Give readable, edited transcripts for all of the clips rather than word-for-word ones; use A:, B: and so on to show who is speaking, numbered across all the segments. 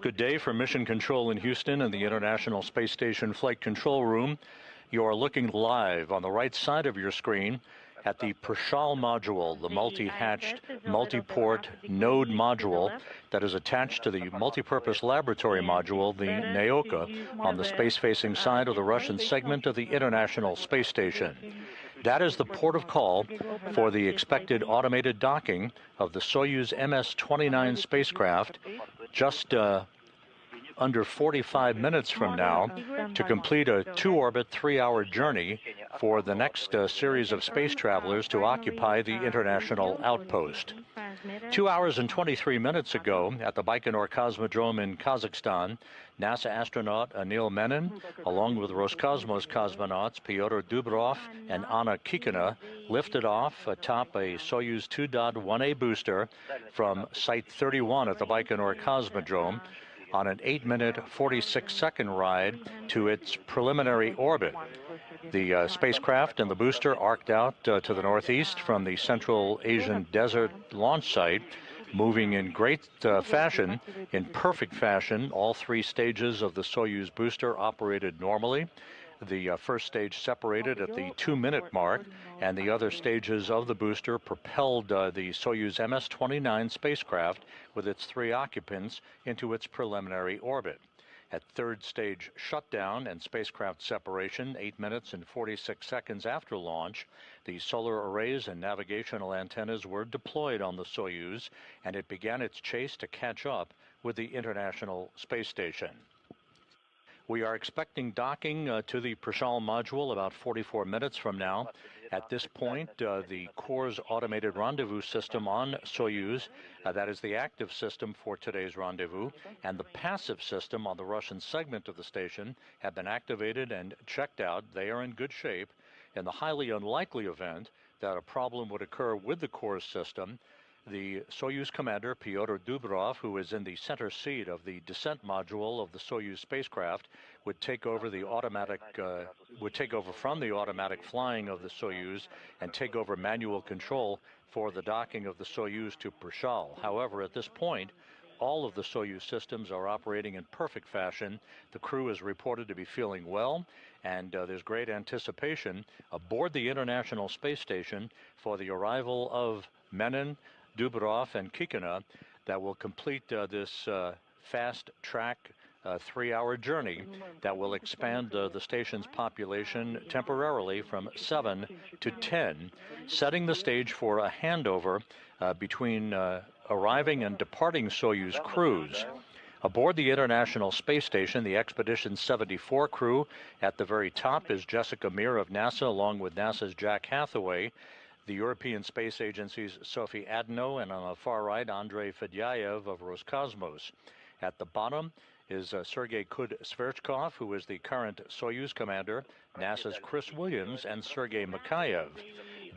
A: Good day from Mission Control in Houston and the International Space Station Flight Control Room. You are looking live on the right side of your screen at the Prashal module, the multi-hatched, multi-port node module that is attached to the multipurpose laboratory module, the Naoka, on the space-facing side of the Russian segment of the International Space Station. That is the port of call for the expected automated docking of the Soyuz MS-29 spacecraft just under 45 minutes from now to complete a two-orbit, three-hour journey for the next series of space travelers to occupy the international outpost. 2 hours and 23 minutes ago, at the Baikonur Cosmodrome in Kazakhstan, NASA astronaut Anil Menon, along with Roscosmos cosmonauts Pyotr Dubrov and Anna Kikina, lifted off atop a Soyuz 2.1A booster from Site 31 at the Baikonur Cosmodrome on an 8-minute, 46-second ride to its preliminary orbit. The spacecraft and the booster arced out to the northeast from the Central Asian Desert launch site, moving in great fashion, in perfect fashion. All three stages of the Soyuz booster operated normally. The first stage separated at the 2-minute mark, and the other stages of the booster propelled the Soyuz MS-29 spacecraft with its three occupants into its preliminary orbit. At third stage shutdown and spacecraft separation, 8 minutes and 46 seconds after launch, the solar arrays and navigational antennas were deployed on the Soyuz, and it began its chase to catch up with the International Space Station. We are expecting docking to the Prashal module about 44 minutes from now. At this point, the Core's automated rendezvous system on Soyuz, that is the active system for today's rendezvous, and the passive system on the Russian segment of the station have been activated and checked out. They are in good shape. In the highly unlikely event that a problem would occur with the Core's system, the Soyuz commander, Pyotr Dubrov, who is in the center seat of the descent module of the Soyuz spacecraft, would take over from the automatic flying of the Soyuz and take over manual control for the docking of the Soyuz to Prashal. However, at this point, all of the Soyuz systems are operating in perfect fashion. The crew is reported to be feeling well, and there's great anticipation aboard the International Space Station for the arrival of Menon, Dubrov, and Kikina that will complete this fast-track 3-hour journey that will expand the station's population temporarily from 7 to 10, setting the stage for a handover between arriving and departing Soyuz crews. Aboard the International Space Station, the Expedition 74 crew at the very top is Jessica Meir of NASA, along with NASA's Jack Hathaway, the European Space Agency's Sophie Adno, and on the far right, Andrei Fedyaev of Roscosmos. At the bottom is Sergei Kud-Sverchkov, who is the current Soyuz commander, NASA's Chris Williams, and Sergei Mikhaev.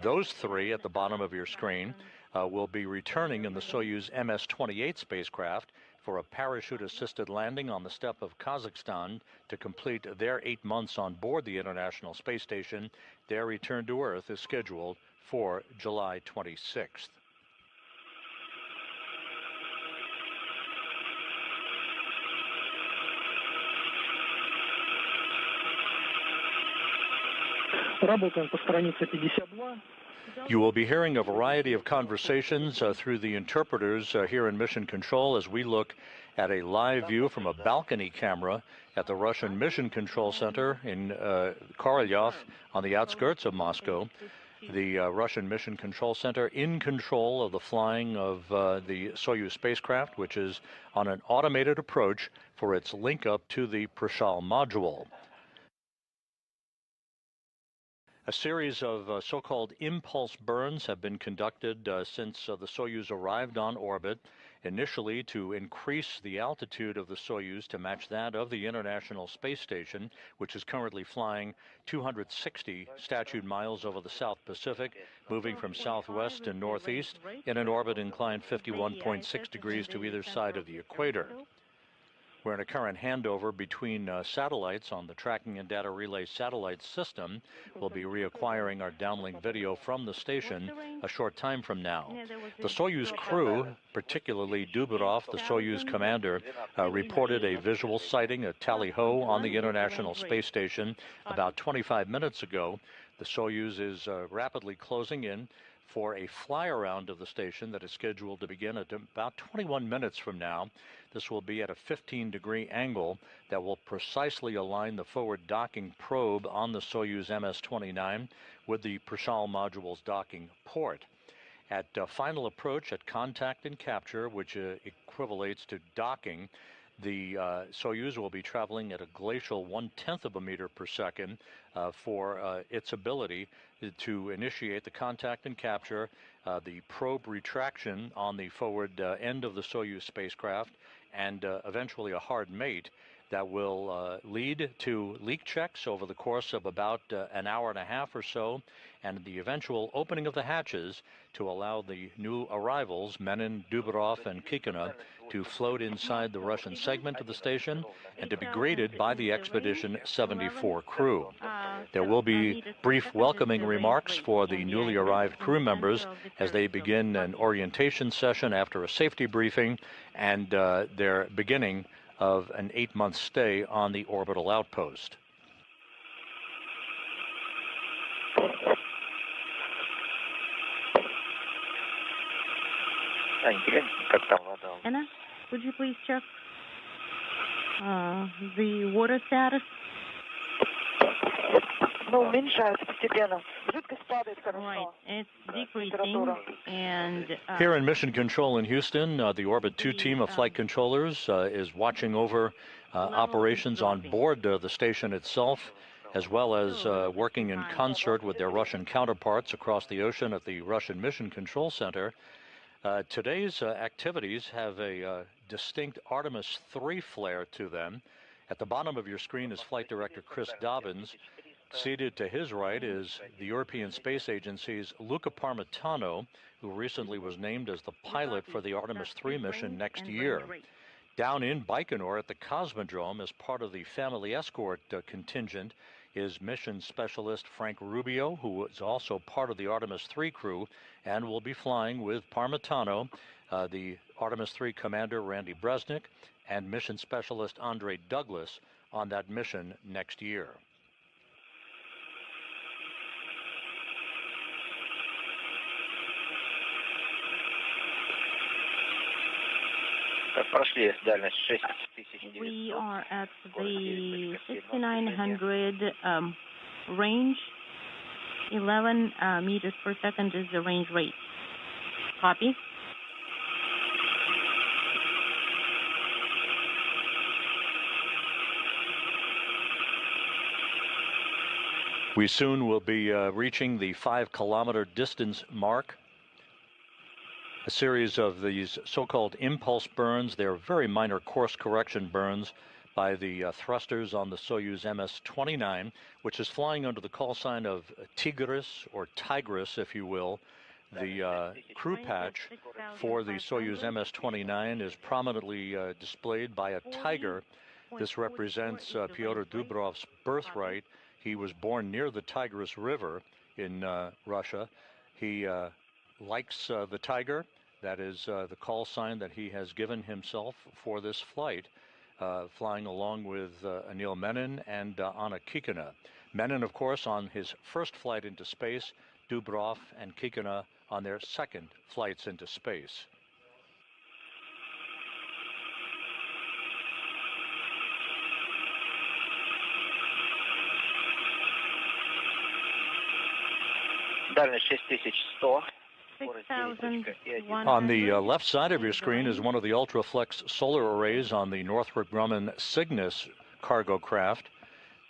A: Those three at the bottom of your screen will be returning in the Soyuz MS-28 spacecraft for a parachute-assisted landing on the steppe of Kazakhstan to complete their 8 months on board the International Space Station. Their return to Earth is scheduled for July 26th. You will be hearing a variety of conversations through the interpreters here in Mission Control as we look at a live view from a balcony camera at the Russian Mission Control Center in Korolyov on the outskirts of Moscow. The Russian Mission Control Center in control of the flying of the Soyuz spacecraft, which is on an automated approach for its link up to the Prashal module. A series of so-called impulse burns have been conducted since the Soyuz arrived on orbit, initially to increase the altitude of the Soyuz to match that of the International Space Station, which is currently flying 260 statute miles over the South Pacific, moving from southwest to northeast in an orbit inclined 51.6 degrees to either side of the equator. We're in a current handover between satellites on the Tracking and Data Relay Satellite System. We'll be reacquiring our downlink video from the station a short time from now. The Soyuz crew, particularly Dubrov, the Soyuz commander, reported a visual sighting at Tally-Ho on the International Space Station about 25 minutes ago. The Soyuz is rapidly closing in for a fly-around of the station that is scheduled to begin at about 21 minutes from now. This will be at a 15-degree angle that will precisely align the forward docking probe on the Soyuz MS-29 with the Prishal module's docking port. At final approach at contact and capture, which equivalates to docking, the Soyuz will be traveling at a glacial 1/10 of a meter per second for its ability to initiate the contact and capture, the probe retraction on the forward end of the Soyuz spacecraft, and eventually a hard mate that will lead to leak checks over the course of about an hour and a half or so, and the eventual opening of the hatches to allow the new arrivals, Menon, Dubrov, and Kikina, to float inside the Russian segment of the station and to be greeted by the Expedition 74 crew. There will be brief welcoming remarks for the newly arrived crew members as they begin an orientation session after a safety briefing and their beginning of an 8-month stay on the orbital outpost.
B: Anna, would you please check the water status? Right, it's decreasing, and
A: here in Mission Control in Houston, the Orbit 2 team of flight controllers is watching over operations on board the station itself, as well as working in concert with their Russian counterparts across the ocean at the Russian Mission Control Center. Today's activities have a distinct Artemis 3 flair to them. At the bottom of your screen is Flight Director Chris Dobbins. Seated to his right is the European Space Agency's Luca Parmitano, who recently was named as the pilot for the Artemis 3 mission next year. Down in Baikonur at the Cosmodrome, as part of the family escort contingent, is mission specialist Frank Rubio, who is also part of the Artemis 3 crew and will be flying with Parmitano, the Artemis 3 commander Randy Bresnik, and mission specialist Andre Douglas on that mission next year.
B: we are at the 6,900 range. 11 meters per second is the range rate. Copy.
A: We soon will be reaching the 5-kilometer distance mark. A series of these so-called impulse burns. They're very minor course correction burns by the thrusters on the Soyuz MS-29, which is flying under the call sign of Tigris, or Tigris, if you will. The crew patch for the Soyuz MS-29 is prominently displayed by a tiger. This represents Pyotr Dubrov's birthright. He was born near the Tigris River in Russia. He likes the tiger. That is the call sign that he has given himself for this flight, flying along with Anil Menon and Anna Kikina. Menon, of course, on his first flight into space, Dubrov and Kikina on their second flights into space. On the left side of your screen is one of the Ultraflex solar arrays on the Northrop Grumman Cygnus cargo craft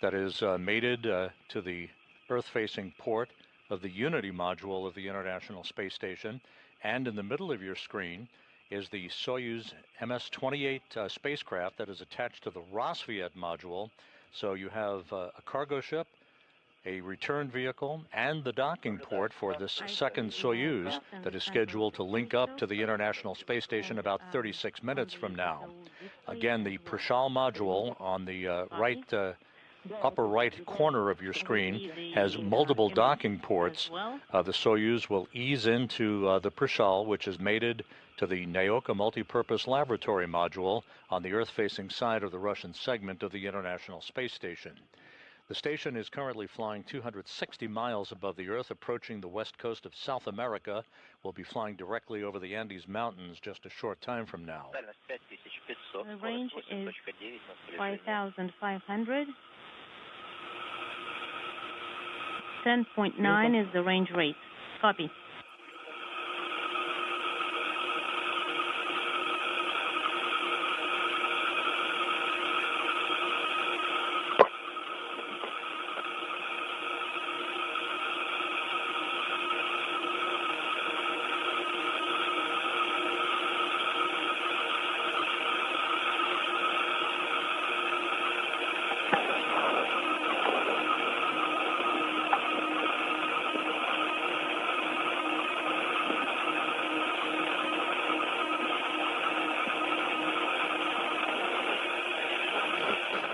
A: that is mated to the Earth-facing port of the Unity module of the International Space Station. And in the middle of your screen is the Soyuz MS-28 spacecraft that is attached to the Rassvet module. So you have a cargo ship, a return vehicle, and the docking port for this second Soyuz that is scheduled to link up to the International Space Station about 36 minutes from now. Again, the Prishal module on the upper right corner of your screen has multiple docking ports. The Soyuz will ease into the Prishal, which is mated to the Naoka multipurpose laboratory module on the Earth-facing side of the Russian segment of the International Space Station. The station is currently flying 260 miles above the Earth, approaching the west coast of South America. We'll be flying directly over the Andes Mountains just a short time from now.
B: The range is 5,500. 10.9 is the range rate. Copy.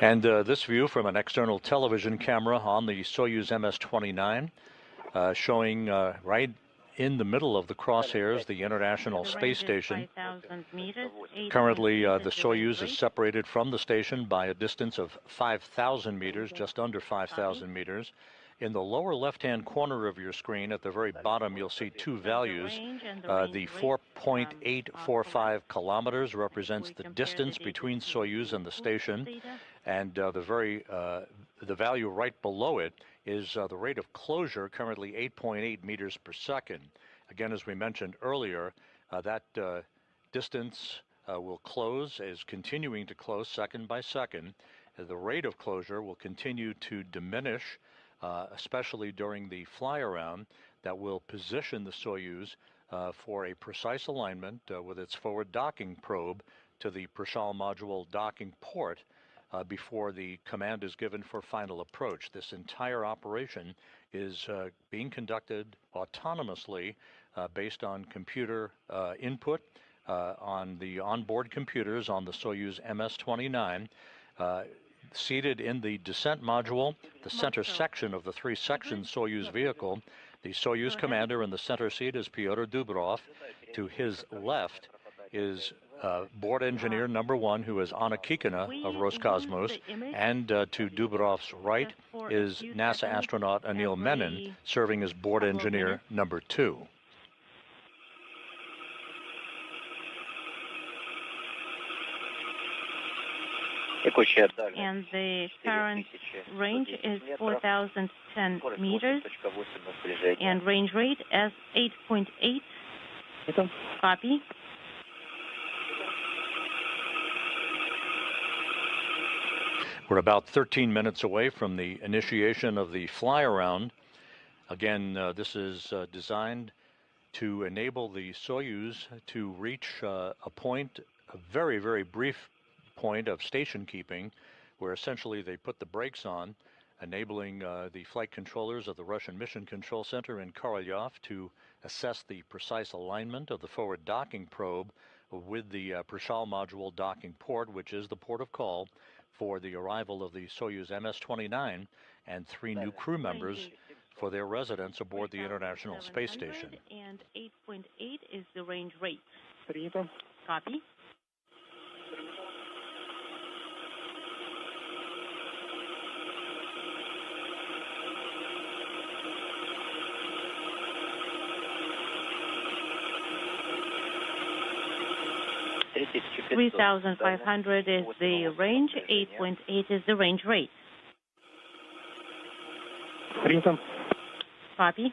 A: And this view from an external television camera on the Soyuz MS-29, showing right in the middle of the crosshairs the International Space Station. Currently, the Soyuz is separated from the station by a distance of 5,000 meters, just under 5,000 meters. In the lower left-hand corner of your screen, at the very bottom, you'll see two values. The 4.845 kilometers represents the distance between Soyuz and the station, and the value right below it is the rate of closure, currently 8.8 meters per second. Again, as we mentioned earlier, that distance will close, is continuing to close second by second. The rate of closure will continue to diminish, especially during the fly-around that will position the Soyuz for a precise alignment with its forward docking probe to the Prishal module docking port before the command is given for final approach. This entire operation is being conducted autonomously based on computer input on the onboard computers on the Soyuz MS-29. Seated in the descent module, the center section of the three-section Soyuz vehicle, the Soyuz commander in the center seat is Pyotr Dubrov. To his left is board engineer number 1, who is Anna Kikina of Roscosmos, and to Dubrov's right is NASA astronaut Anil Menon, serving as board engineer number 2.
B: And the current range is 4,010 meters, and range rate as 8.8. Copy.
A: We're about 13 minutes away from the initiation of the fly-around. Again, this is designed to enable the Soyuz to reach a point, a very, very brief point of station keeping, where essentially they put the brakes on, enabling the flight controllers of the Russian Mission Control Center in Korolyov to assess the precise alignment of the forward docking probe with the Prishal module docking port, which is the port of call for the arrival of the Soyuz MS-29 and 3 new crew members for their residence aboard the International Space Station.
B: And 8.8 is the range rate. Copy. $3,500 is the range, 8.8 is the range rate. Copy.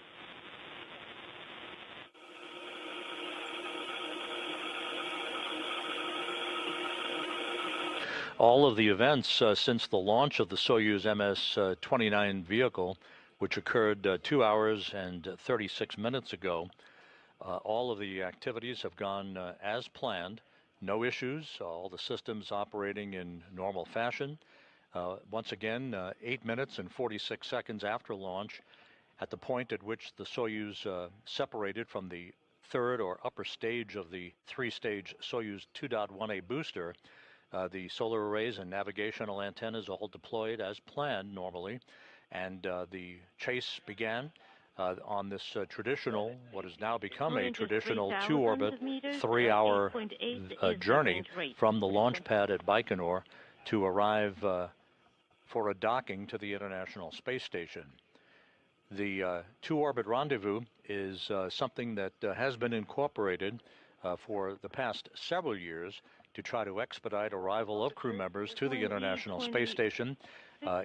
A: All of the events since the launch of the Soyuz MS-29 vehicle, which occurred 2 hours and 36 minutes ago, all of the activities have gone as planned. No issues, all the systems operating in normal fashion. Once again, 8 minutes and 46 seconds after launch, at the point at which the Soyuz separated from the third or upper stage of the three-stage Soyuz 2.1A booster, the solar arrays and navigational antennas all deployed as planned normally, and the chase began on this traditional, what has now become a traditional two-orbit, 3-hour journey from the launch pad at Baikonur to arrive for a docking to the International Space Station. The two-orbit rendezvous is something that has been incorporated for the past several years to try to expedite arrival of crew members to the International Space Station.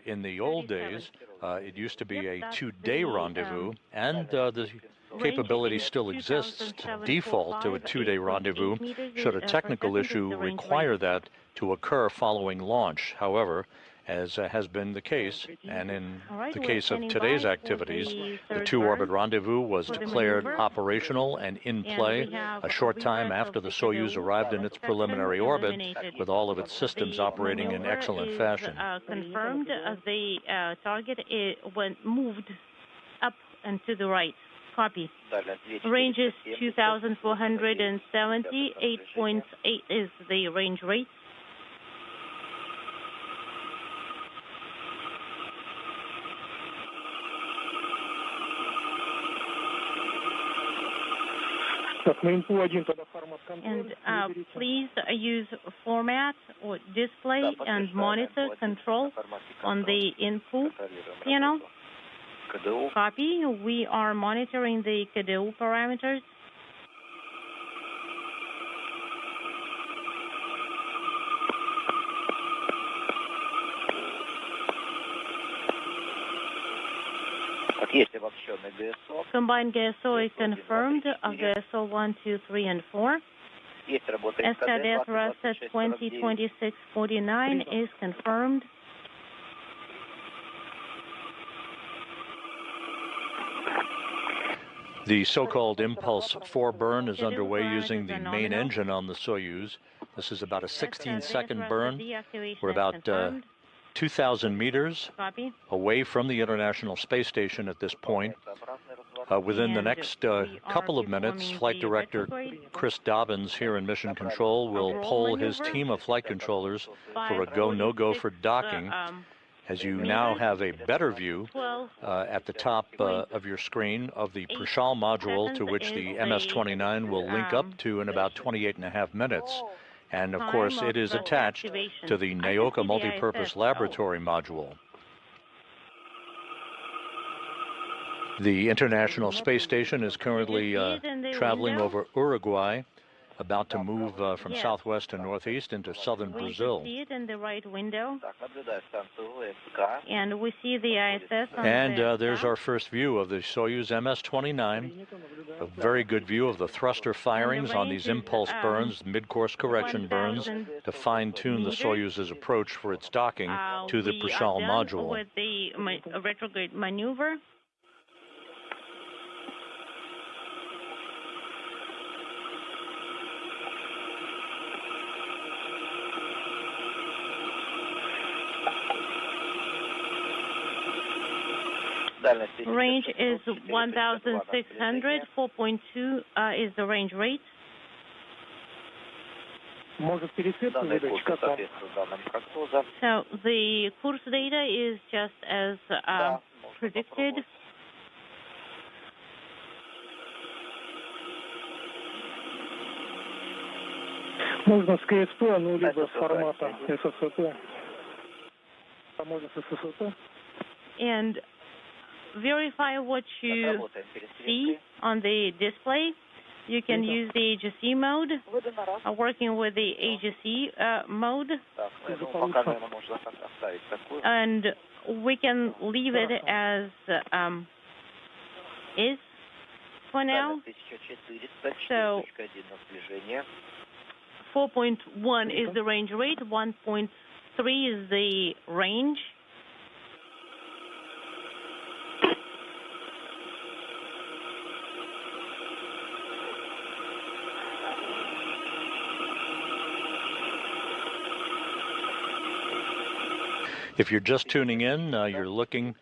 A: In the old days, it used to be a two-day rendezvous, and the capability still exists to default to a two-day rendezvous should a technical issue require that to occur following launch. However, as has been the case, and in the case of today's activities, the two-orbit rendezvous was declared operational and in play a short time after the Soyuz arrived in its preliminary orbit, with all of its systems operating in excellent fashion.
B: Confirmed, the target moved up and to the right. Copy. Range is 2,470, 8.8 is the range rate. And please use format or display and monitor control on the input panel. Copy. We are monitoring the KDU parameters. Combined GSO is confirmed, GSO 1, 2, 3, and 4. SCADET Rasta 2026-49 is confirmed.
A: The so-called impulse 4 burn is underway using the main engine on the Soyuz. This is about a 16-second burn. We're about 2,000 meters away from the International Space Station at this point. Within the next couple of minutes, Flight Director Chris Dobbins here in Mission Control will poll his team of flight controllers for a go, no-go for docking. As you now have a better view at the top of your screen of the Prashal module to which the MS-29 will link up to in about 28.5 minutes. And of course, it is attached to the Naoka Multipurpose Laboratory module. The International Space Station is currently traveling over Uruguay, about to move from southwest to northeast into southern Brazil.
B: We see it in the right window, and we see the ISS on
A: and there's our first view of the Soyuz MS-29, a very good view of the thruster firings on these impulse burns, mid-course correction burns, to fine-tune the Soyuz's approach for its docking to the Prashal module.
B: With the retrograde maneuver. Range is 1,600, 4.2 is the range rate. So the course data is just as predicted.
C: Можно с КСП, ну, либо с формата СССР. Можно с СССР.
B: And verify what you see on the display. You can use the AGC mode, working with the AGC mode. And we can leave it as is for now. So 4.1 is the range rate, 1.3 is the range.
A: If you're just tuning in, you're looking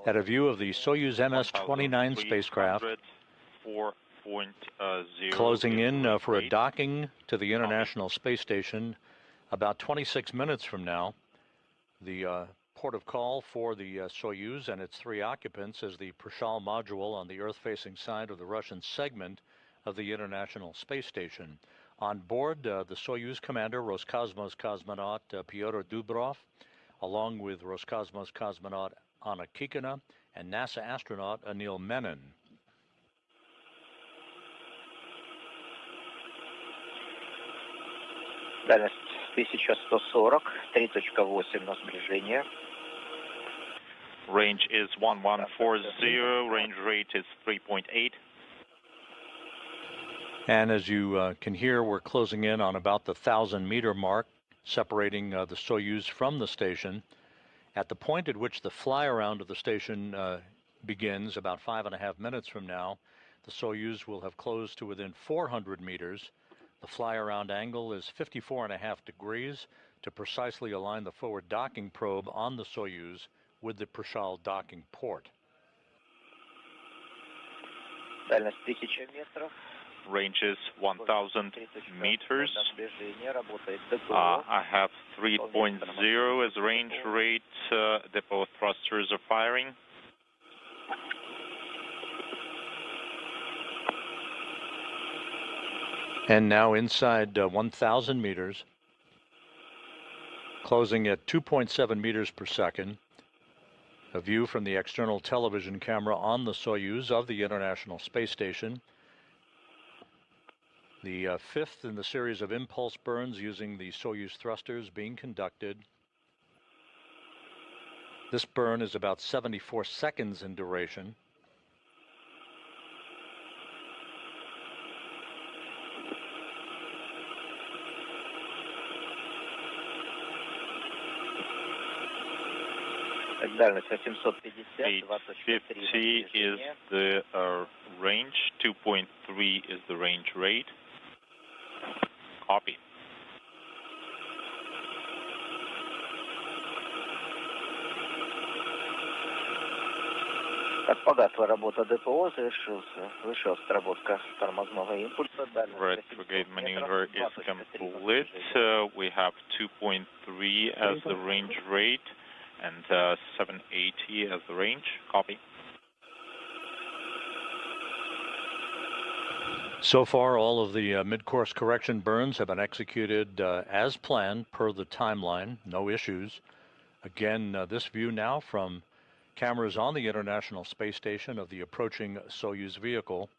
A: at a view of the Soyuz MS-29 spacecraft closing in for a docking to the International Space Station about 26 minutes from now. The port of call for the Soyuz and its 3 occupants is the Prishal module on the Earth-facing side of the Russian segment of the International Space Station. On board, the Soyuz commander, Roscosmos cosmonaut Pyotr Dubrov, along with Roscosmos cosmonaut Anna Kikina and NASA astronaut Anil Menon.
D: Дальность 1140, 3.8 на сближение.
E: Range is 1140, range rate is 3.8.
A: And as you can hear, we're closing in on about the 1,000-meter mark, separating the Soyuz from the station. At the point at which the fly-around of the station begins, about 5.5 minutes from now, the Soyuz will have closed to within 400 meters. The fly-around angle is 54.5 degrees to precisely align the forward docking probe on the Soyuz with the Prishal docking port.
D: Дальность 1000 метров.
E: Range is 1,000 meters. I have 3.0 as range rate. Depot thrusters are firing.
A: And now inside 1,000 meters, closing at 2.7 meters per second. A view from the external television camera on the Soyuz of the International Space Station. The 5th in the series of impulse burns using the Soyuz thrusters being conducted. This burn is about 74 seconds in duration.
D: Дальность 850,
E: 850 is the range, 2.3 is the range rate. Copy.
D: Как погасла работа ДПО, завершилась отработка тормозного импульса.
E: Retrograde maneuver is complete. We have 2.3 as the range rate and 780 as the range. Copy.
A: So far, all of the mid-course correction burns have been executed as planned per the timeline. No issues. Again, this view now from cameras on the International Space Station of the approaching Soyuz vehicle.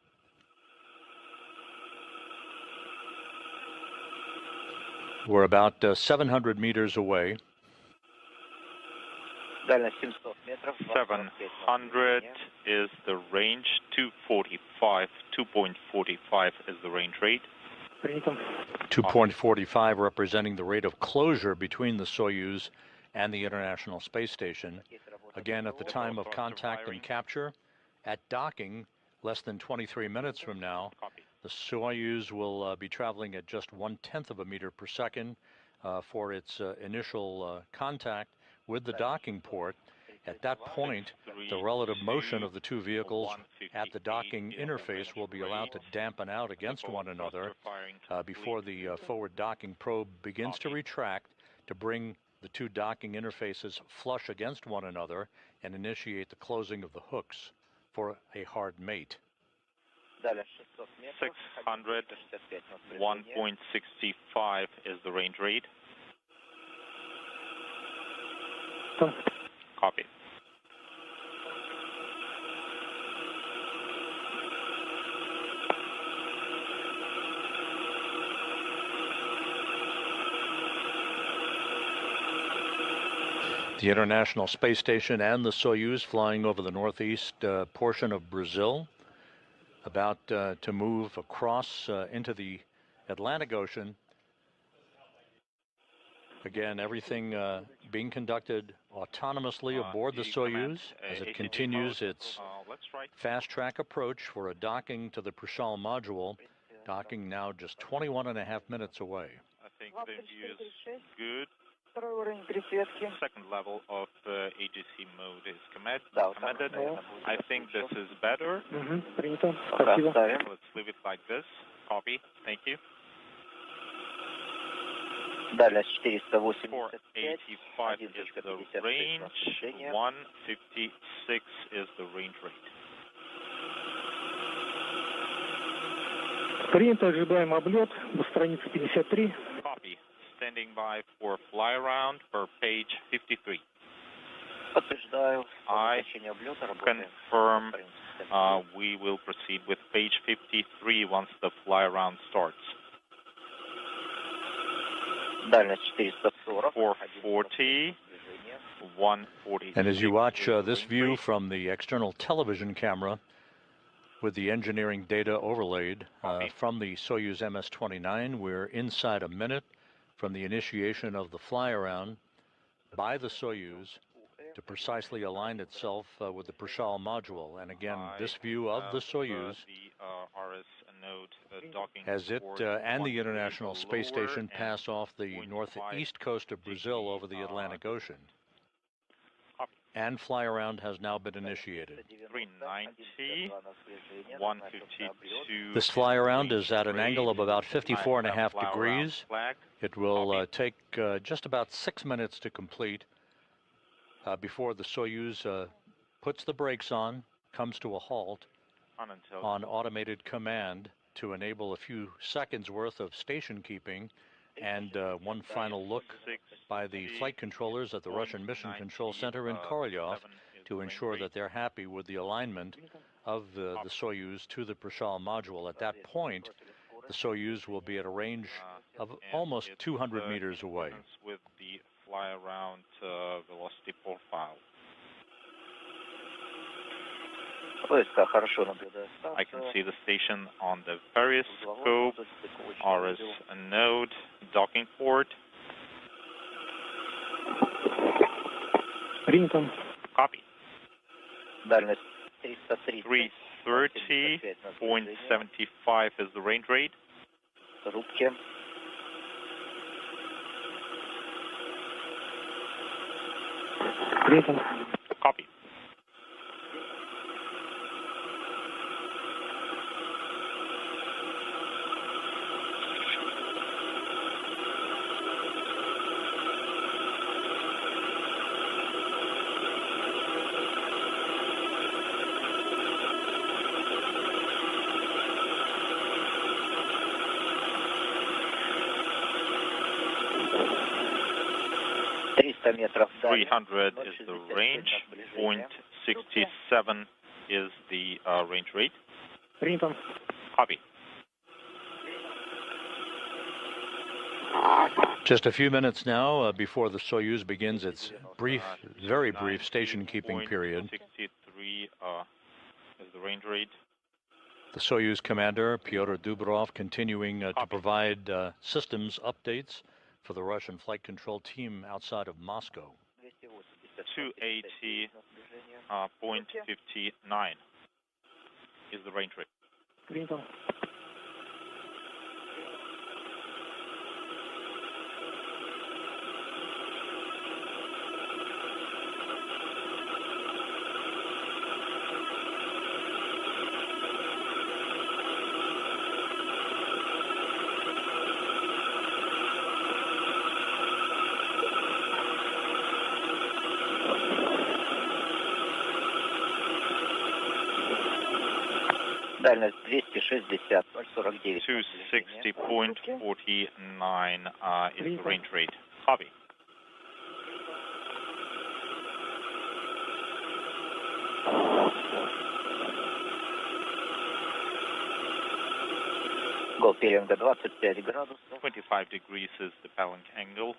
A: We're about 700 meters away.
E: 700 is the range, 245, 2.45 is the range rate.
A: 2.45 representing the rate of closure between the Soyuz and the International Space Station. Again, at the time of contact and capture, at docking, less than 23 minutes from now, the Soyuz will be traveling at just 1/10 of a meter per second for its initial contact with the docking port. At that point, the relative motion of the two vehicles at the docking interface will be allowed to dampen out against one another before the forward docking probe begins to retract to bring the two docking interfaces flush against one another and initiate the closing of the hooks for a hard mate.
E: 600, 1.65 is the range rate. Copy.
A: The International Space Station and the Soyuz flying over the northeast portion of Brazil, about to move across into the Atlantic Ocean. Again, everything being conducted autonomously aboard the Soyuz as it continues its fast-track approach for a docking to the Prishal module, docking now just 21.5 minutes away.
E: I think the view is good. Second level of AGC mode is commanded. I think this is better. Let's leave it like this. Copy. Thank you. 485 is the range. 156 is the range rate.
C: Принято, ожидаем облет до страницы 53.
E: Copy. Standing by for fly around per page 53. I confirm we will proceed with page 53 once the fly around starts. 440, 140.
A: And as you watch this view from the external television camera with the engineering data overlaid from the Soyuz MS-29, we're inside a minute from the initiation of the fly-around by the Soyuz to precisely align itself with the Prishal module. And again, this view of the Soyuz as it and the International Space Station pass off the northeast coast of Brazil over the Atlantic Ocean. And fly-around has now been initiated.
E: 390, 152.
A: This fly-around is at an angle of about 54.5 degrees. It will take just about 6 minutes to complete before the Soyuz puts the brakes on, comes to a halt on automated command to enable a few seconds worth of station keeping and one final look by the flight controllers at the Russian Mission Control Center in Korolyov to ensure that they're happy with the alignment of the Soyuz to the Prishal module. At that point, the Soyuz will be at a range of almost 200 meters away.
E: With the fly-around velocity profile. I can see the station on the periscope, RS node, docking port. Copy. 330.75 is the range rate. Copy. .300 is the range. 0.67 is the range rate. Copy.
A: Just a few minutes now before the Soyuz begins its brief, very brief station keeping period.
E: 63 is the range rate.
A: The Soyuz commander, Pyotr Dubrov, continuing to provide systems updates for the Russian flight control team outside of Moscow.
E: 280.59 is the range rate.
D: Дальность 260, 49.
E: 260.49 is the range rate. Copy.
D: Гол пеленга 25 градусов.
E: 25 degrees is the Pelling angle.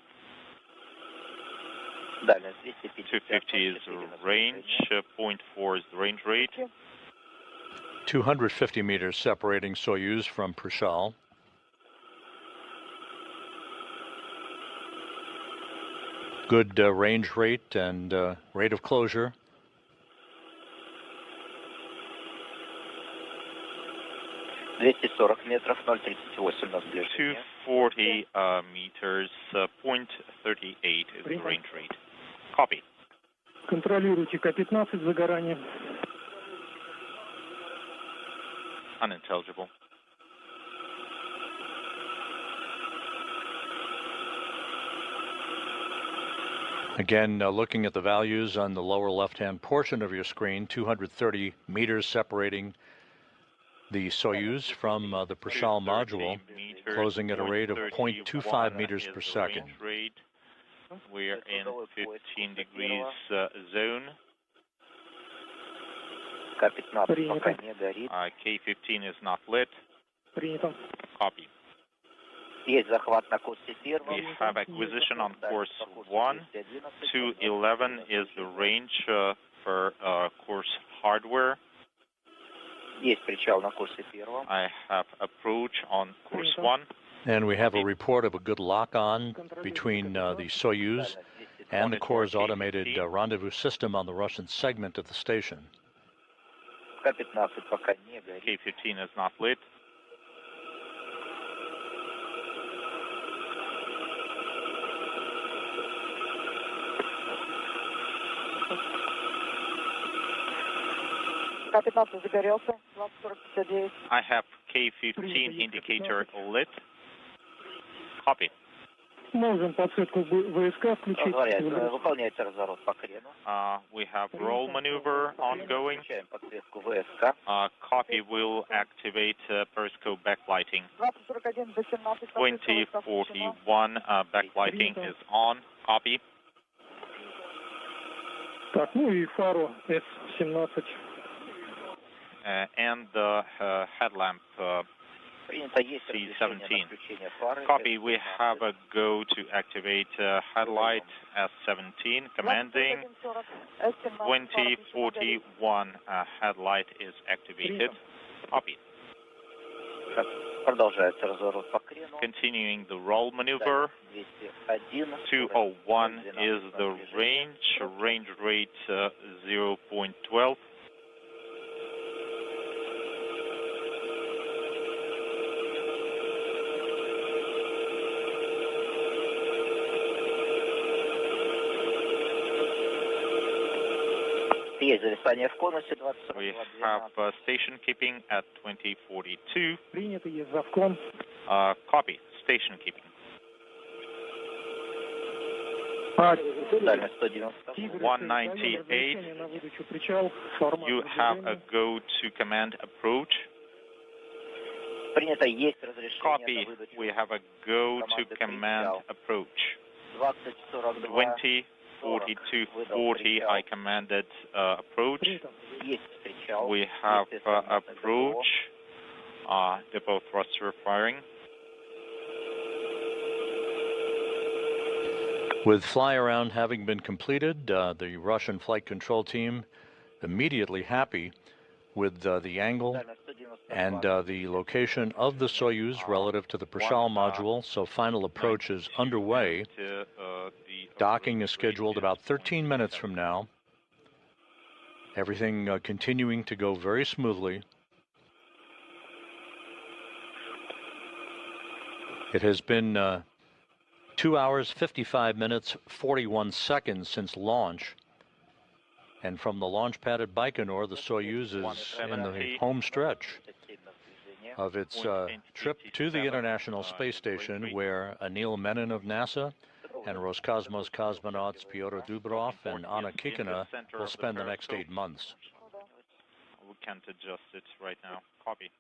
D: Дальность
E: 250 is the range. 0.4 is the range rate.
A: 250 meters separating Soyuz from Prishal. Good range rate and rate of closure.
D: 240 метров, 0,38 на сближение.
E: 240 meters, 0.38 is the range rate. Copy.
C: Контролируйте К-15 загорание.
E: Unintelligible.
A: Again, looking at the values on the lower left-hand portion of your screen, 230 meters separating the Soyuz from the Prishal module, closing at a rate of 0.25 meters per second.
E: We're in 15 degrees zone. K-15 is not lit. Copy. We have acquisition on course 1. 211 is the range for course hardware. I have approach on course 1.
A: And we have a report of a good lock-on between the Soyuz and the Corps' automated rendezvous system on the Russian segment of the station.
E: K-15 is not lit. I have K-15 indicator lit. Copy.
C: Можем подсветку ВСК включить.
E: We have roll maneuver ongoing. Copy, will activate periscope backlighting. 2041 backlighting is on. Copy.
C: Так, ну и фару С-17.
E: And the headlamp C-17. Copy, we have a go to activate headlight S-17, commanding 2041 headlight is activated. Copy. Continuing the roll maneuver. 201 is the range rate 0.12. We have station keeping at 2042. Copy, station keeping. 198. You have a go to command approach. Copy, we have a go to command approach. 204240, I commanded approach. We have approach. Depot thruster firing.
A: With fly around having been completed, the Russian flight control team immediately happy with the angle and the location of the Soyuz relative to the Prishal module, so final approach is underway. Docking is scheduled about 13 minutes from now. Everything continuing to go very smoothly. It has been 2 hours, 55 minutes, 41 seconds since launch. And from the launch pad at Baikonur, the Soyuz is in the home stretch of its trip to the International Space Station, where Anil Menon of NASA and Roscosmos cosmonauts Pyotr Dubrov and Anna Kikina will spend the next 8 months.
E: We can't adjust it right now. Copy.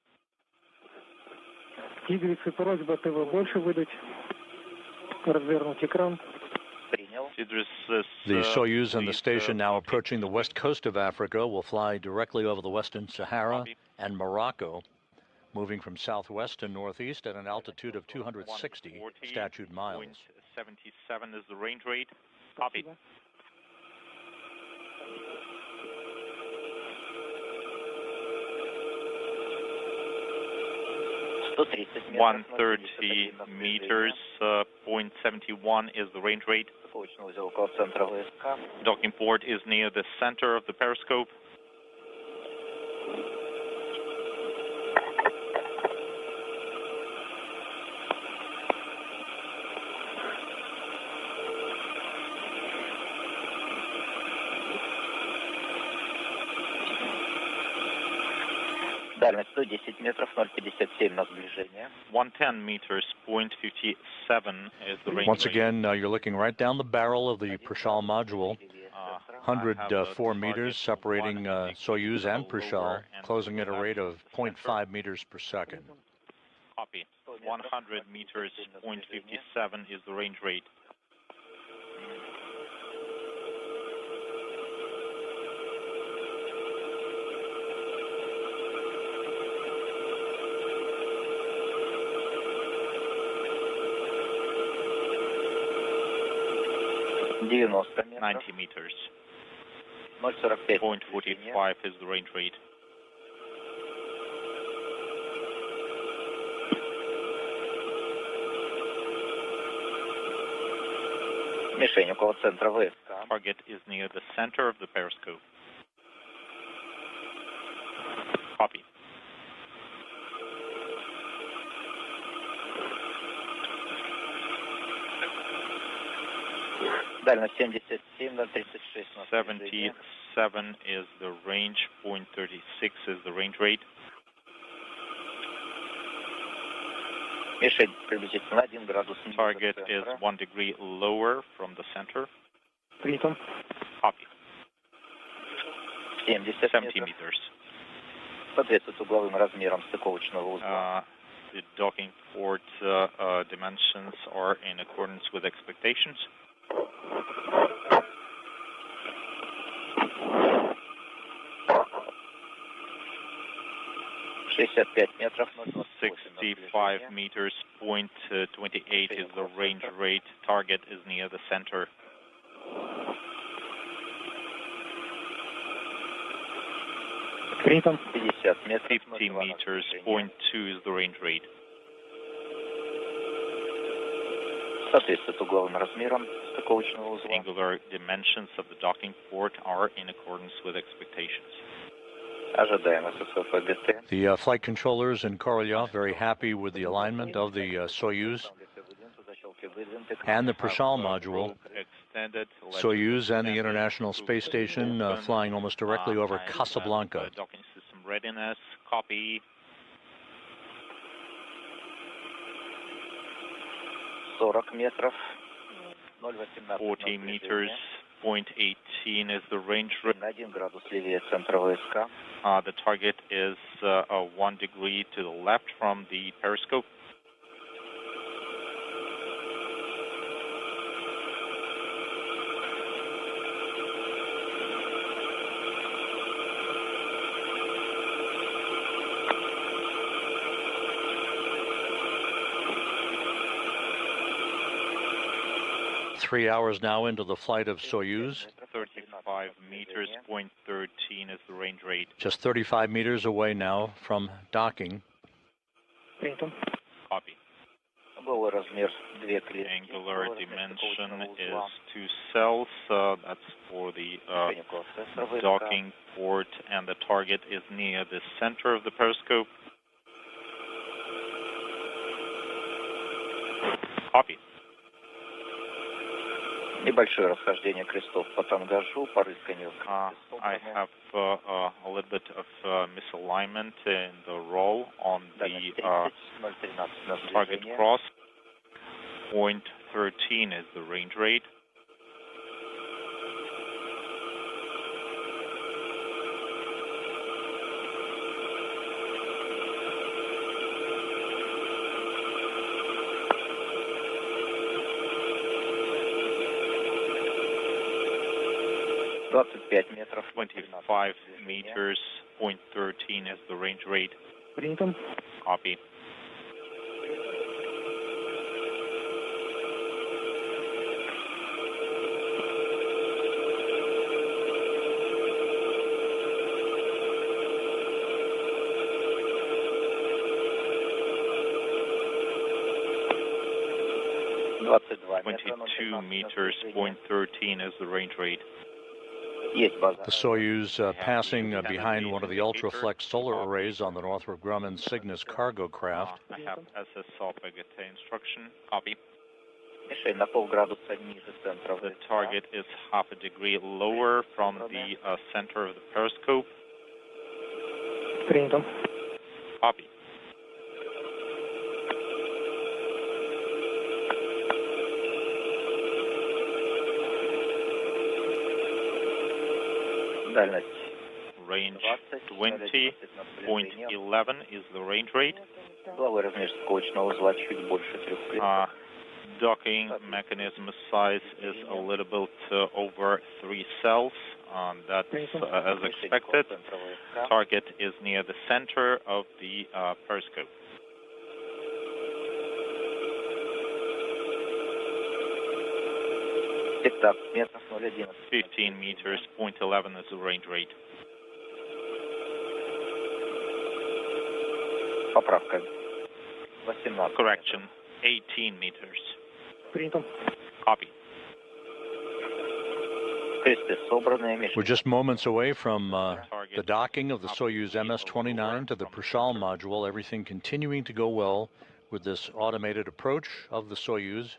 C: Тигрицы, просьба ТВ больше выдать. Развернуть экран.
A: The Soyuz and the station, now approaching the west coast of Africa, will fly directly over the Western Sahara and Morocco, moving from southwest to northeast at an altitude of 260 statute miles.
E: 77 is the range rate. Copy.
D: $130
E: 130 meters, 0.71 is the range rate. Docking port is near the center of the periscope.
D: Дальность 110 метров, 0,57 на сближение.
E: 110 meters, 0.57 is the range.
A: Once again, you're looking right down the barrel of the Prishal module. 104 meters separating Soyuz and Prishal, closing at a rate of 0.5 meters per second.
E: Copy. 100 meters, 0.57 is the range rate.
D: Девяносто
E: 90 meters.
D: 0,45.
E: 0.45 is the range rate.
D: Мишень около центра ВСК.
E: Target is near the center of the periscope. Copy.
D: Дальность 77 на 36.
E: 77 is the range, 0.36 is the range rate.
D: Мишень приблизительно 1 градус.
E: Target is 1 degree lower from the center.
C: Принято.
E: Copy.
D: 70
E: meters.
D: Соответствует угловым размерам стыковочного узла.
E: The docking port dimensions are in accordance with expectations.
D: 65 метров.
E: 65 meters, 0.28 is the range rate. Target is near the center.
C: Принято.
D: 50 метров.
E: 50 meters, 0.2 is the range rate.
D: Соответствует угловым размерам стыковочного узла.
E: Angular dimensions of the docking port are in accordance with expectations.
D: Ожидаем ССО ПГТ.
A: The flight controllers in Korolyov very happy with the alignment of the Soyuz and the Prishal module. Soyuz and the International Space Station flying almost directly over Casablanca.
E: Docking system readiness, copy.
D: 40 метров.
E: 40 meters, 0.18 is the range rate.
D: 1 градус левее центра ВСК.
E: The target is 1 degree to the left from the periscope.
A: Three hours now into the flight of Soyuz.
E: 35 meters, 0.13 is the range rate.
A: Just 35 meters away now from docking.
C: Принято.
E: Copy.
D: Угловой размер 2 клетки.
E: Angular dimension is 2 cells. That's for the docking port, and the target is near the center of the periscope. Copy.
D: Небольшое расхождение крестов по тангажу, по рысканию.
E: I have a little bit of misalignment in the roll on the target cross. 0.13 is the range rate.
D: метров.
E: 25 meters, 0.13 is the range rate.
C: Принято.
E: Copy. Two meters, 0.13 is the range rate.
A: The Soyuz passing behind one of the ultraflex solar arrays on the Northrop Grumman Cygnus cargo craft.
E: I have SSO PGT instruction. Copy. The target is half a degree lower from the center of the periscope.
C: Принято.
E: Copy. Range 20.11 is the range rate. Docking mechanism size is a little bit over 3 cells. That's as expected. Target is near the center of the periscope.
D: Tick-tock, местность 0.11.
E: 15 meters, 0.11 is the range rate.
D: Поправка. 18.
E: Correction, 18 meters.
C: Принято.
E: Copy.
A: We're just moments away from the docking of the Soyuz MS-29 to the Prishal module, everything continuing to go well with this automated approach of the Soyuz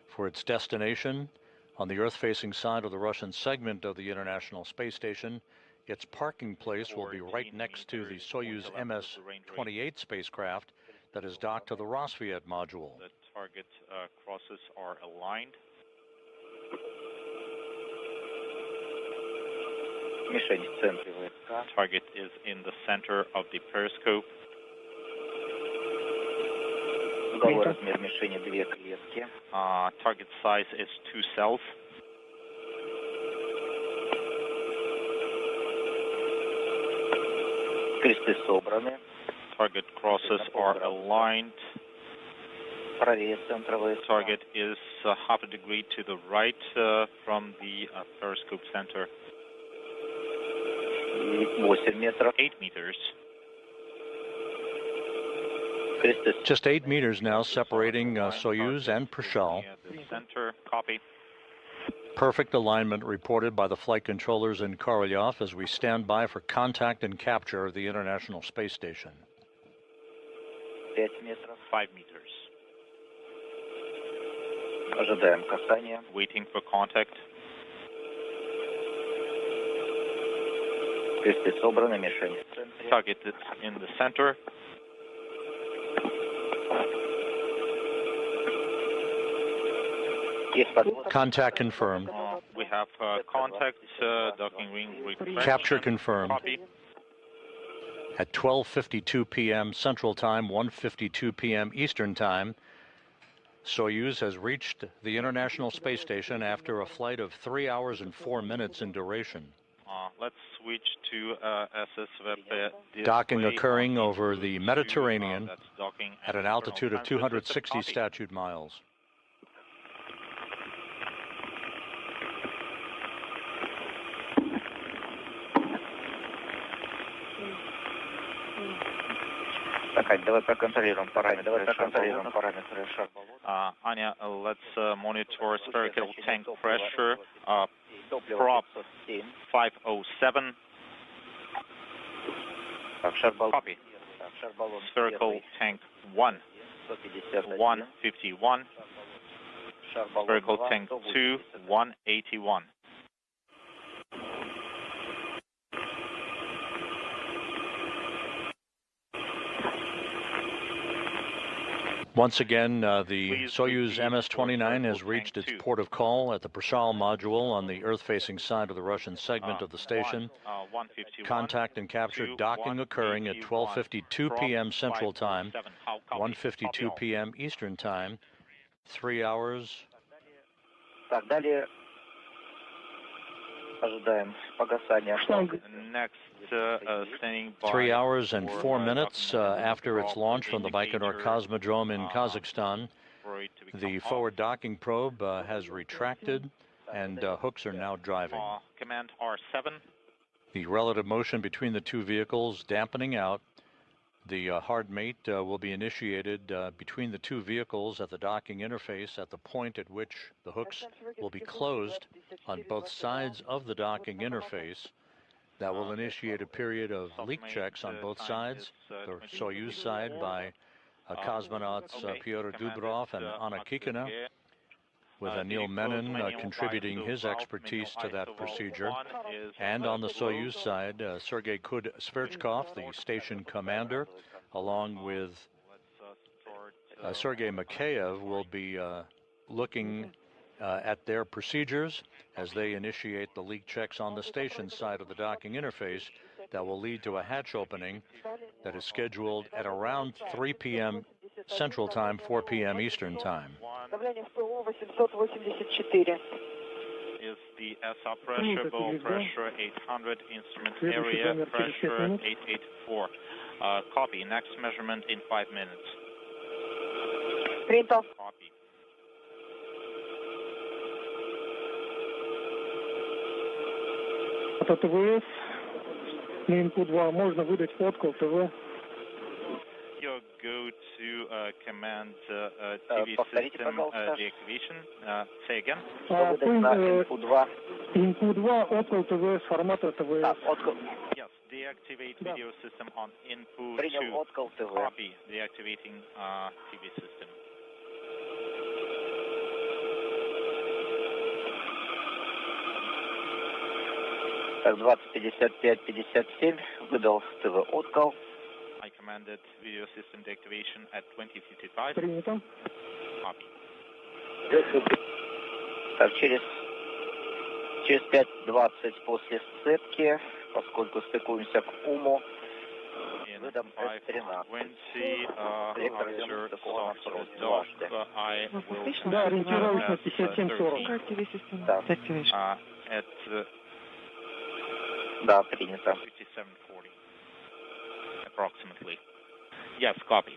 A: for its destination on the Earth-facing side of the Russian segment of the International Space Station. Its parking place will be right next to the Soyuz MS-28 spacecraft that is docked to the Rosviet module.
E: The target crosses are aligned. Target is in the center of the periscope. Target size is 2 cells. Target crosses are aligned. Target is half a degree to the right from the periscope center. 8 meters.
A: Just 8 meters now separating Soyuz and Prishal.
E: Center, copy.
A: Perfect alignment reported by the flight controllers in Korolyov as we stand by for contact and capture of the International Space Station.
E: 5 meters.
D: Ожидаем касания.
E: Waiting for contact.
D: Кресты собраны, мишень в центре.
E: Target is in the center.
A: Contact confirmed.
E: We have contact, docking ring request.
A: Capture confirmed.
E: Copy.
A: At 12:52 p.m. Central Time, 1:52 p.m. Eastern Time, Soyuz has reached the International Space Station after a flight of 3 hours and 4 minutes in duration.
E: Let's switch to SSVP.
A: Docking occurring over the Mediterranean at an altitude of 260
E: Copy.
A: statute miles.
D: Давай проконтролируем параметры шар.
E: Anya, let's monitor spherical tank pressure. Prop 507. Copy. Spherical tank 1, 151. Spherical tank 2, 181.
A: Once again, the Soyuz MS-29 has reached its port of call at the Prishal module on the Earth-facing side of the Russian segment of the station. Contact and capture docking occurring at 12:52 p.m. Central Time, 1:52 p.m. Eastern Time, 3 hours.
D: Так, далее ожидаем погасания.
E: Next, standing by
A: 3 hours and 4 minutes after its launch from the Baikonur Cosmodrome in Kazakhstan. The forward docking probe has retracted and hooks are now driving.
E: Command R7.
A: The relative motion between the two vehicles dampening out. The hard mate will be initiated between the two vehicles at the docking interface at the point at which the hooks will be closed on both sides of the docking interface. That will initiate a period of leak checks on both sides, the Soyuz side by cosmonauts Pyotr Dubrov and Anna Kikina, with Anil Menon contributing his expertise to that procedure. And on the Soyuz side, Sergei Kud-Sverchkov, the station commander, along with Sergei Mikheyev, will be looking at their procedures as they initiate the leak checks on the station side of the docking interface that will lead to a hatch opening that is scheduled at around 3 p.m. Central Time, 4 p.m. Eastern Time.
E: Is the SR pressure, ball pressure 800, instrument area pressure 884. Copy. Next measurement in 5 minutes. Copy.
C: Это ТВС, на инпут 2, можно выдать фотку в ТВ.
E: You go to command TV system deactivation. Say again.
C: Input 2, откол ТВС, формата ТВС.
E: Yes, deactivate video system on input 2. Copy. Deactivating TV system.
D: Так, 20:55:57 выдал ТВ откол.
E: I commanded video system deactivation at 20:55.
C: Принято.
E: Copy.
D: Так, через 5:20 после сцепки, поскольку стыкуемся к УМу, выдам S13.
E: After soft dock, I will
C: Да, ориентировочно 57:40.
E: at
D: Да, принято.
E: 57:40. Approximately. Yes, copy.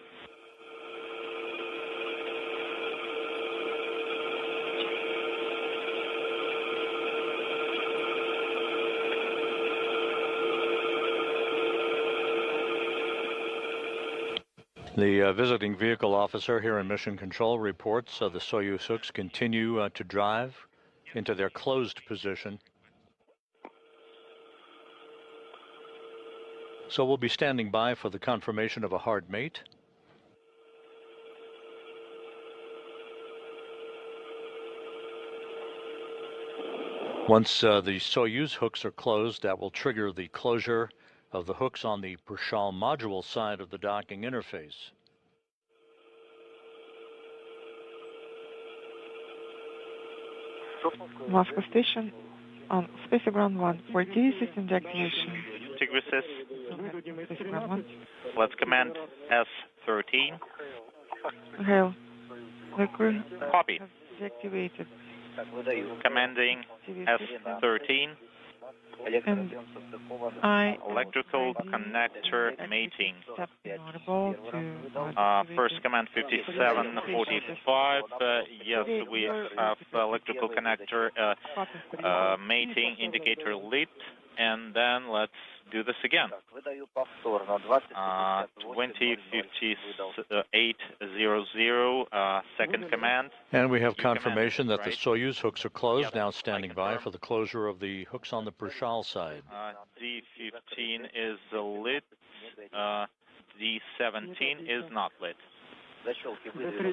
A: The visiting vehicle officer here in Mission Control reports the Soyuz hooks continue to drive into their closed position. So we'll be standing by for the confirmation of a hard mate. Once the Soyuz hooks are closed, that will trigger the closure of the hooks on the Prashal module side of the docking interface.
F: Moscow Station on Space Ground 1 for D system deactivation.
E: Tigrises. Let's command S13.
F: Hail. Mercury.
E: Copy.
F: Deactivated.
E: Commanding S13.
F: And I
E: electrical connector mating. First command 5745. Yes, we have electrical connector mating indicator lit, and then let's do this again. 20:58:00, second command.
A: And we have confirmation that the Soyuz hooks are closed, now standing by for the closure of the hooks on the Prashal side.
E: D15 is lit, D17 is not lit.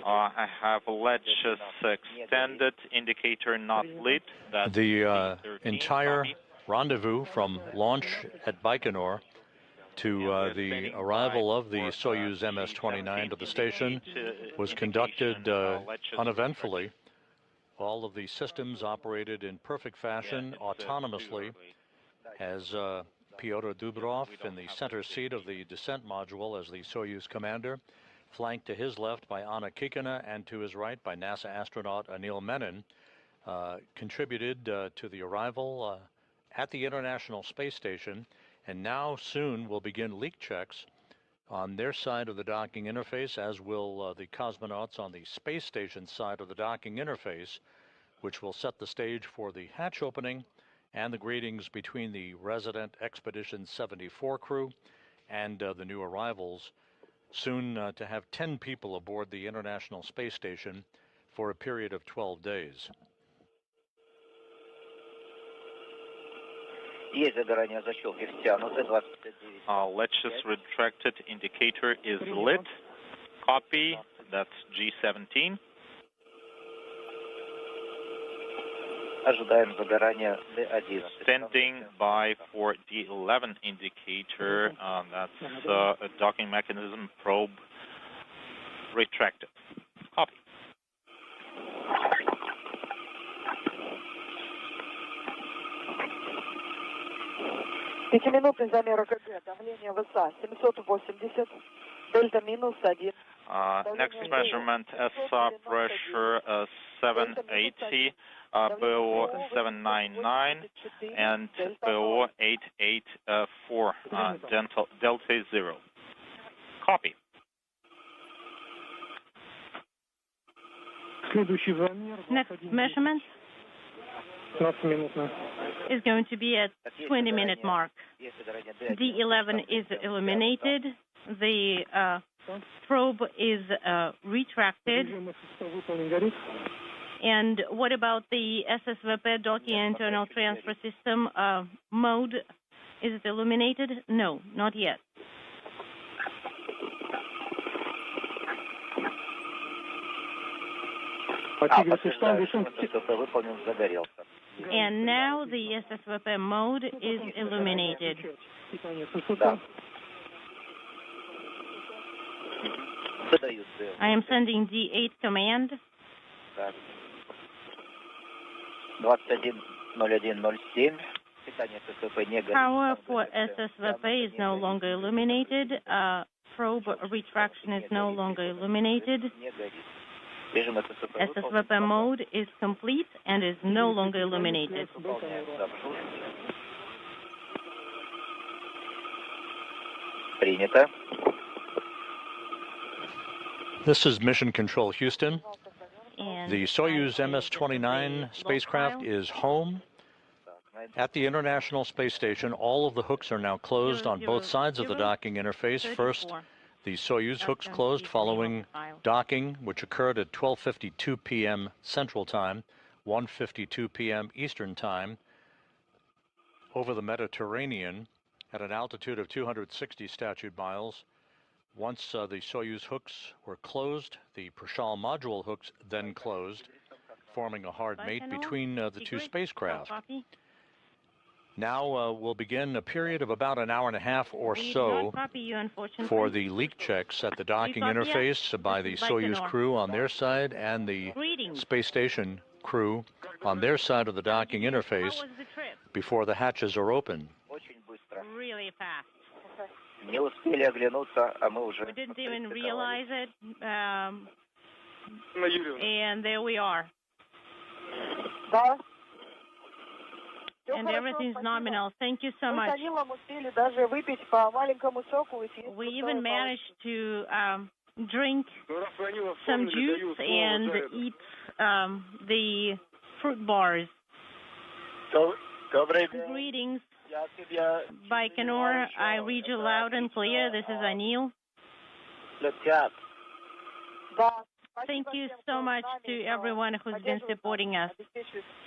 E: I have latches extended, indicator not lit. That's
A: the entire rendezvous from launch at Baikonur to the arrival of the Soyuz MS-29 to the station was conducted uneventfully. All of the systems operated in perfect fashion, autonomously, as Pyotr Dubrov in the center seat of the descent module as the Soyuz commander, flanked to his left by Anna Kikina and to his right by NASA astronaut Anil Menon, contributed to the arrival at the International Space Station, and now soon will begin leak checks on their side of the docking interface, as will the cosmonauts on the space station side of the docking interface, which will set the stage for the hatch opening and the greetings between the resident Expedition 74 crew and the new arrivals, soon to have 10 people aboard the International Space Station for a period of 12 days.
E: Latches retracted, indicator is lit. Copy, that's G17. Standing by for D11 indicator, that's a docking mechanism probe retracted. Copy.
F: Пятиминутный замер ЭКГ, давление ВСА 780, дельта -1.
E: Next measurement, SR pressure 780, PO 799, and PO 884, delta 0. Copy.
B: Next measurement is going to be at 20-minute mark. D11 is illuminated. The probe is retracted. And what about the SSVP docking internal transfer system mode? Is it illuminated? No, not yet. And now the SSVP mode is illuminated. I am sending D8 command. Power for SSVP is no longer illuminated. Probe retraction is no longer illuminated. SSVP mode is complete and is no longer illuminated.
A: This is Mission Control Houston. The Soyuz MS-29 spacecraft is home at the International Space Station. All of the hooks are now closed on both sides of the docking interface. First, the Soyuz hooks closed following docking, which occurred at 12:52 p.m. Central Time, 1:52 p.m. Eastern Time, over the Mediterranean at an altitude of 260 statute miles. Once the Soyuz hooks were closed, the Prashal module hooks then closed, forming a hard mate between the two spacecraft. Now we'll begin a period of about an hour and a half or so for the leak checks at the docking interface by the Soyuz crew on their side and the space station crew on their side of the docking interface before the hatches are open.
B: Really fast.
D: Не успели оглянуться, а мы уже...
B: We didn't even realize it, and there we are. And everything's nominal. Thank you so much. We even managed to drink some juice and eat the fruit bars. Greetings. Baikonur, I read you loud and clear. This is Anil. Thank you so much to everyone who's been supporting us,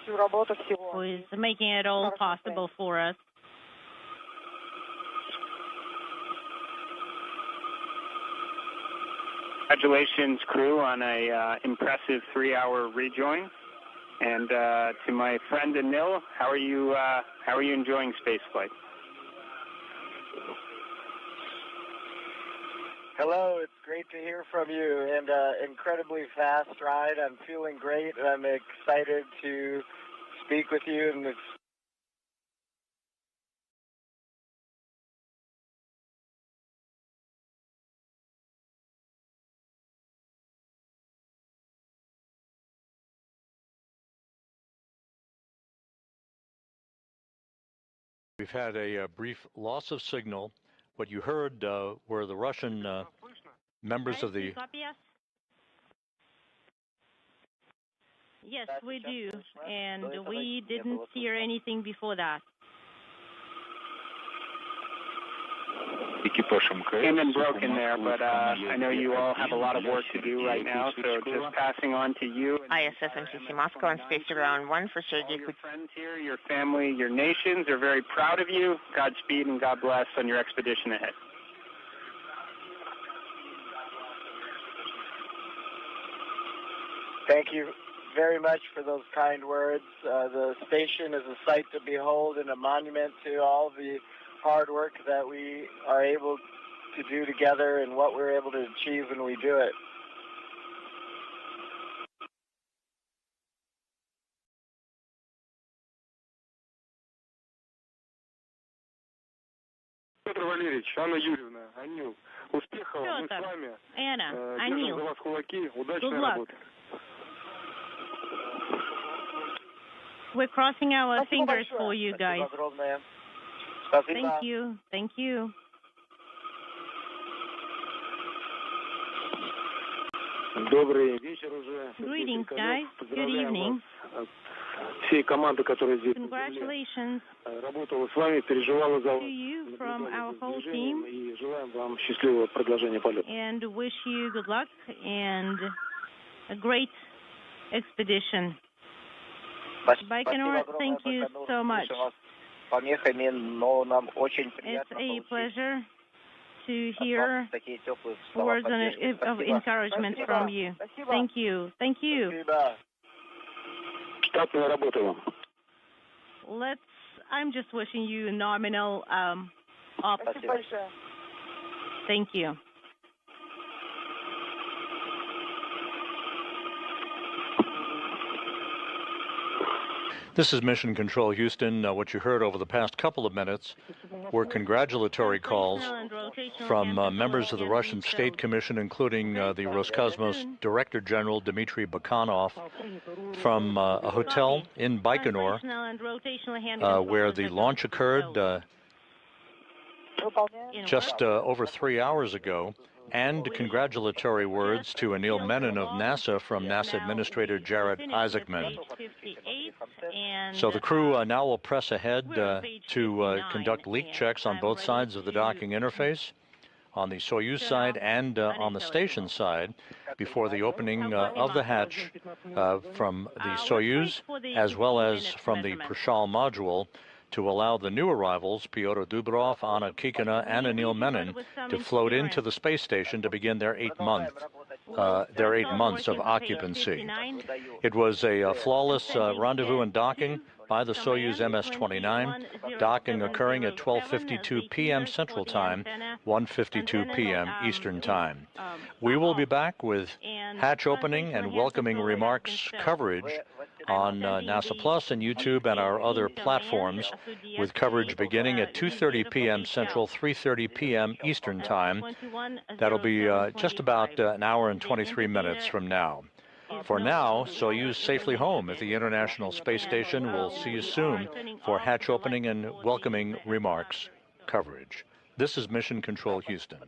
B: who is making it all possible for us.
G: Congratulations, crew, on a impressive 3-hour rejoin. And to my friend Anil, how are you enjoying spaceflight?
H: Hello, it's great to hear from you, and incredibly fast ride. I'm feeling great. I'm excited to speak with you, and it's
A: We've had a brief loss of signal. What you heard were the Russian members of the...
B: Yes, we do, and we didn't hear anything before that.
G: Came in broken there, but I know you all have a lot of work to do right now, so just passing on to you.
I: ISS MCC Moscow and Space Ground 1 for Sergei.
G: Your friends here, your family, your nations are very proud of you. Godspeed and God bless on your expedition ahead.
H: Thank you very much for those kind words. The station is a sight to behold and a monument to all the hard work that we are able to do together and what we're able to achieve when we do it.
C: Петр Валерьевич, Анна Юрьевна, Анил, успехов, мы с вами.
B: Anna,
C: Держим за вас кулаки, удачной работы.
B: We're crossing our fingers for you guys. Thank you. Thank you.
C: Добрый вечер уже.
B: Greetings, guys. Good evening.
C: Всей команды, которая здесь
B: Congratulations
C: работала с вами, переживала за вас.
B: to you from our whole team.
C: И желаем вам счастливого продолжения полета.
B: And wish you good luck and a great expedition. Baikonur, thank you so much. It's a pleasure to hear words of encouragement from you. Thank you. Thank you.
C: Штатная работа вам.
B: I'm just wishing you nominal opposite. Thank you.
A: This is Mission Control Houston. What you heard over the past couple of minutes were congratulatory calls from members of the Russian State Commission, including the Roscosmos Director General Dmitry Bakhanov, from a hotel in Baikonur where the launch occurred just over 3 hours ago, and congratulatory words to Anil Menon of NASA from NASA Administrator Jared Isaacman. So the crew now will press ahead to conduct leak checks on both sides of the docking interface, on the Soyuz side and on the station side, before the opening of the hatch from the Soyuz as well as from the Prashal module, to allow the new arrivals, Pyotr Dubrov, Anna Kikina, and Anil Menon, to float into the space station to begin their 8 months of occupancy. It was a flawless rendezvous and docking by the Soyuz MS-29, docking occurring at 12:52 p.m. Central Time, 1:52 p.m. Eastern Time. We will be back with hatch opening and welcoming remarks coverage on NASA Plus and YouTube and our other platforms, with coverage beginning at 2:30 p.m. Central, 3:30 p.m. Eastern Time. That'll be just about an hour and 23 minutes from now. For now, Soyuz safely home at the International Space Station. We'll see you soon for hatch opening and welcoming remarks coverage. This is Mission Control Houston.